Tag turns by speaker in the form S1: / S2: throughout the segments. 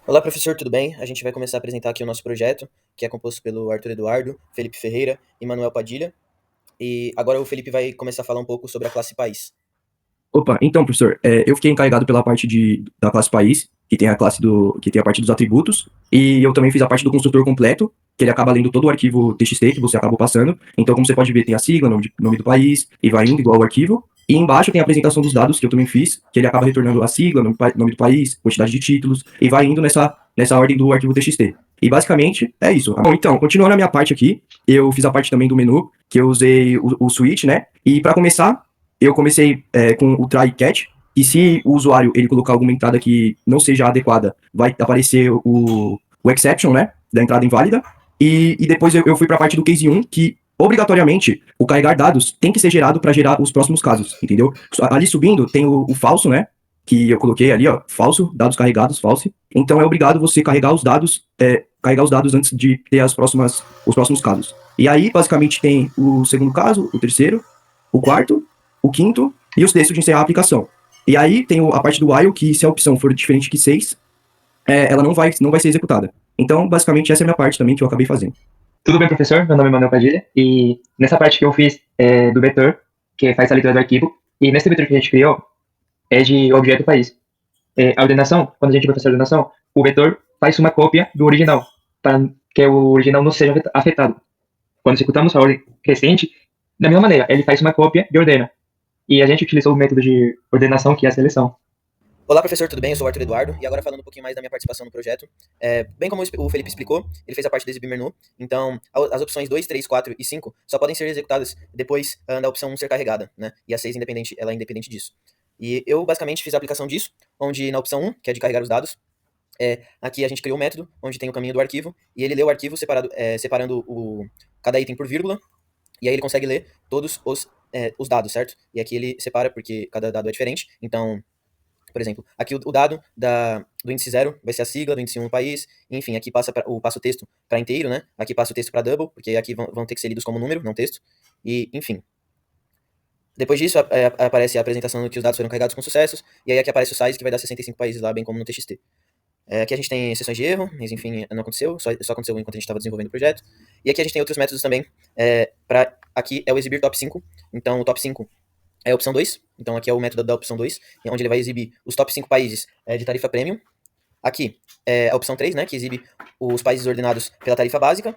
S1: Olá, professor, tudo bem? A gente vai começar a apresentar aqui o nosso projeto, que é composto pelo Arthur Eduardo, Felipe Ferreira e Manuel Padilha. E agora o Felipe vai começar a falar um pouco sobre a classe país.
S2: Opa, então, professor, eu fiquei encarregado pela parte da classe país, que tem a parte dos atributos, e eu também fiz a parte do construtor completo, que ele acaba lendo todo o arquivo TXT que você acabou passando. Então, como você pode ver, tem a sigla, nome do país, e vai indo igual o arquivo. E embaixo tem a apresentação dos dados, que eu também fiz, que ele acaba retornando a sigla, nome do país, quantidade de títulos, e vai indo nessa ordem do arquivo TXT. E basicamente é isso. Bom, então, continuando a minha parte aqui, eu fiz a parte também do menu, que eu usei o switch, né? E para começar, eu comecei com o try catch, e se o usuário ele colocar alguma entrada que não seja adequada, vai aparecer o exception, né, da entrada inválida. E depois eu fui para a parte do case 1, que obrigatoriamente o carregar dados tem que ser gerado para gerar os próximos casos, entendeu? Ali subindo tem o falso, né, que eu coloquei ali, ó, falso, dados carregados, false. Então é obrigado você carregar os dados antes de ter os próximos casos. E aí, basicamente, tem o segundo caso, o terceiro, o quarto, o quinto e os textos de encerrar a aplicação. E aí tem a parte do while, que se a opção for diferente que 6, ela não vai ser executada. Então, basicamente, essa é a minha parte também que eu acabei fazendo.
S3: Tudo bem, professor? Meu nome é Manuel Padilha e nessa parte que eu fiz do vetor, que faz a leitura do arquivo, e nesse vetor que a gente criou é de objeto país. A ordenação, quando a gente vai fazer a ordenação, o vetor faz uma cópia do original, para que o original não seja afetado. Quando executamos a ordem recente, da mesma maneira, ele faz uma cópia e ordena. E a gente utilizou o método de ordenação, que é a seleção.
S1: Olá, professor, tudo bem? Eu sou o Arthur Eduardo e agora falando um pouquinho mais da minha participação no projeto. Bem como o Felipe explicou, ele fez a parte do exibir menu, então as opções 2, 3, 4 e 5 só podem ser executadas depois da opção 1 ser carregada, né? E a 6 ela é independente disso. E eu basicamente fiz a aplicação disso, onde na opção 1, que é de carregar os dados, aqui a gente criou um método onde tem o caminho do arquivo e ele lê o arquivo separando cada item por vírgula, e aí ele consegue ler todos os dados, certo? E aqui ele separa porque cada dado é diferente, então por exemplo, aqui o dado do índice 0 vai ser a sigla, do índice 1 o país, enfim, aqui passa o texto para inteiro, né? Aqui passa o texto para double, porque aqui vão ter que ser lidos como número, não texto. E, enfim. Depois disso, aparece a apresentação que os dados foram carregados com sucessos, e aí aqui aparece o size, que vai dar 65 países lá, bem como no TXT. Aqui a gente tem sessões de erro, mas enfim, não aconteceu, só aconteceu enquanto a gente estava desenvolvendo o projeto. E aqui a gente tem outros métodos também. Aqui é o exibir top 5, então o top 5 é a opção 2. Então aqui é o método da opção 2, onde ele vai exibir os top 5 países de tarifa premium. Aqui é a opção 3, né, que exibe os países ordenados pela tarifa básica.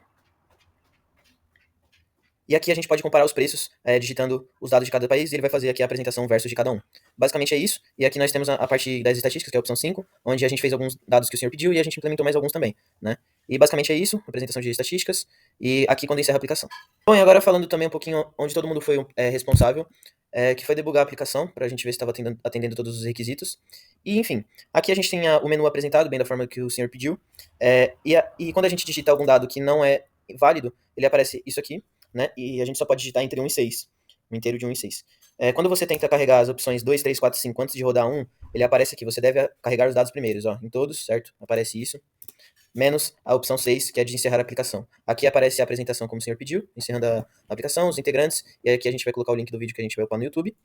S1: E aqui a gente pode comparar os preços digitando os dados de cada país e ele vai fazer aqui a apresentação versus de cada um. Basicamente é isso. E aqui nós temos a parte das estatísticas, que é a opção 5, onde a gente fez alguns dados que o senhor pediu e a gente implementou mais alguns também, né? E basicamente é isso, apresentação de estatísticas, e aqui quando encerra a aplicação. Bom, e agora falando também um pouquinho onde todo mundo foi responsável, que foi debugar a aplicação, para a gente ver se estava atendendo todos os requisitos. E enfim, aqui a gente tem o menu apresentado, bem da forma que o senhor pediu, e quando a gente digita algum dado que não é válido, ele aparece isso aqui, né? E a gente só pode digitar entre 1 e 6, um inteiro de 1 e 6. Quando você tenta carregar as opções 2, 3, 4, 5 antes de rodar 1, ele aparece aqui, você deve carregar os dados primeiros, ó, em todos, certo? Aparece isso. Menos a opção 6, que é de encerrar a aplicação. Aqui aparece a apresentação como o senhor pediu, encerrando a aplicação, os integrantes, e aqui a gente vai colocar o link do vídeo que a gente vai upar no YouTube.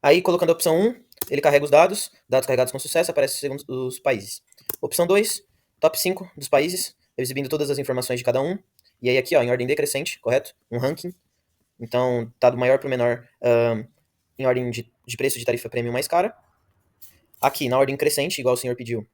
S1: Aí, colocando a opção 1, ele carrega os dados carregados com sucesso, aparece segundo os países. Opção 2, top 5 dos países, exibindo todas as informações de cada um. E aí aqui, ó, em ordem decrescente, correto? Um ranking. Então, tá do maior para o menor em ordem de preço de tarifa premium mais cara. Aqui, na ordem crescente, igual o senhor pediu,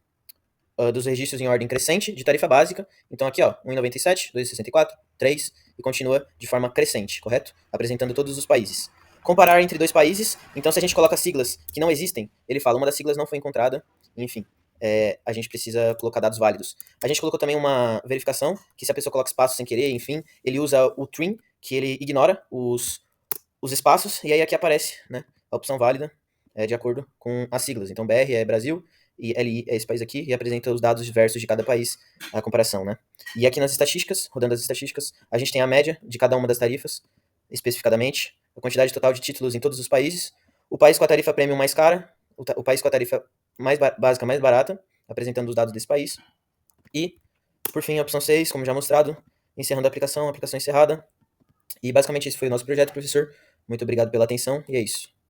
S1: dos registros em ordem crescente de tarifa básica. Então aqui, ó, 1,97, 2,64, 3 e continua de forma crescente, correto? Apresentando todos os países. Comparar entre dois países, então se a gente coloca siglas que não existem, ele fala uma das siglas não foi encontrada, enfim, a gente precisa colocar dados válidos. A gente colocou também uma verificação, que se a pessoa coloca espaço sem querer, enfim, ele usa o trim, que ele ignora os espaços, e aí aqui aparece, né, a opção válida, de acordo com as siglas. Então BR é Brasil, e LI é esse país aqui, e apresenta os dados diversos de cada país, a comparação, né? E aqui nas estatísticas, rodando as estatísticas, a gente tem a média de cada uma das tarifas, especificadamente, a quantidade total de títulos em todos os países, o país com a tarifa premium mais cara, o país com a tarifa mais básica mais barata, apresentando os dados desse país, e, por fim, a opção 6, como já mostrado, encerrando a aplicação encerrada, e basicamente esse foi o nosso projeto, professor. Muito obrigado pela atenção, e é isso.